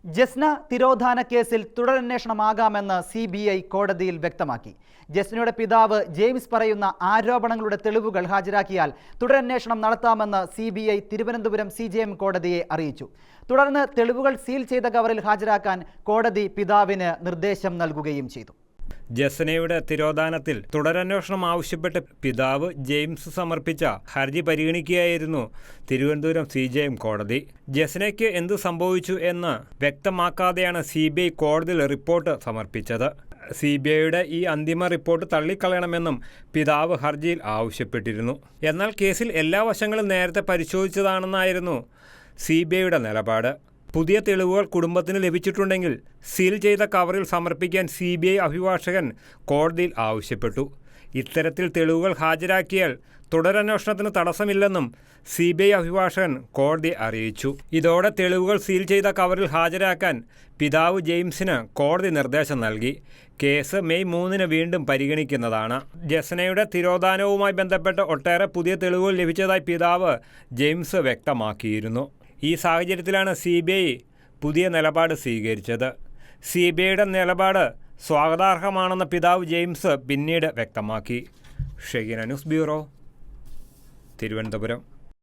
ജസ്ന തിരോധാന കേസിൽ തുടരന്വേഷണമാകാമെന്ന് CBI കോടതിയിൽ വ്യക്തമാക്കി. ജസ്നയുടെ പിതാവ് ജെയിംസ് പറയുന്ന ആരോപണങ്ങളുടെ തെളിവുകൾ ഹാജരാക്കിയാൽ തുടരന്വേഷണം നടത്താമെന്ന് CBI തിരുവനന്തപുരം CJM കോടതിയെ അറിയിച്ചു. തുടർന്ന് തെളിവുകൾ സീൽ ചെയ്ത കവറിൽ ഹാജരാക്കാൻ കോടതി പിതാവിന് നിർദ്ദേശം നൽകുകയും ചെയ്തു. ജസ്നയുടെ തിരോധാനത്തിൽ തുടരന്വേഷണം ആവശ്യപ്പെട്ട് പിതാവ് ജെയിംസ് സമർപ്പിച്ച ഹർജി പരിഗണിക്കുകയായിരുന്നു തിരുവനന്തപുരം CJM കോടതി. ജസ്നയ്ക്ക് എന്ത് സംഭവിച്ചു എന്ന് വ്യക്തമാക്കാതെയാണ് CBI കോടതിയിൽ റിപ്പോർട്ട് സമർപ്പിച്ചത്. CBIയുടെ ഈ അന്തിമ റിപ്പോർട്ട് തള്ളിക്കളയണമെന്നും പിതാവ് ഹർജിയിൽ ആവശ്യപ്പെട്ടിരുന്നു. എന്നാൽ കേസിൽ എല്ലാ വശങ്ങളും നേരത്തെ പരിശോധിച്ചതാണെന്നായിരുന്നു CBIയുടെ നിലപാട്. പുതിയ തെളിവുകൾ കുടുംബത്തിന് ലഭിച്ചിട്ടുണ്ടെങ്കിൽ സീൽ ചെയ്ത കവറിൽ സമർപ്പിക്കാൻ CBI അഭിഭാഷകൻ കോടതിയിൽ ആവശ്യപ്പെട്ടു. ഇത്തരത്തിൽ തെളിവുകൾ ഹാജരാക്കിയാൽ തുടരന്വേഷണത്തിന് തടസ്സമില്ലെന്നും CBI അഭിഭാഷകൻ കോടതിയെ അറിയിച്ചു. ഇതോടെ തെളിവുകൾ സീൽ ചെയ്ത കവറിൽ ഹാജരാക്കാൻ പിതാവ് ജെയിംസിന് കോടതി നിർദ്ദേശം നൽകി. കേസ് മെയ് 3 വീണ്ടും പരിഗണിക്കുന്നതാണ്. ജസ്നയുടെ തിരോധാനവുമായി ബന്ധപ്പെട്ട് ഒട്ടേറെ പുതിയ തെളിവുകൾ ലഭിച്ചതായി പിതാവ് ജെയിംസ് വ്യക്തമാക്കിയിരുന്നു. ഈ സാഹചര്യത്തിലാണ് CBI പുതിയ നിലപാട് സ്വീകരിച്ചത്. CBIയുടെ നിലപാട് സ്വാഗതാർഹമാണെന്ന് പിതാവ് ജെയിംസ് പിന്നീട് വ്യക്തമാക്കി. ഷെഗിന ന്യൂസ് ബ്യൂറോ, തിരുവനന്തപുരം.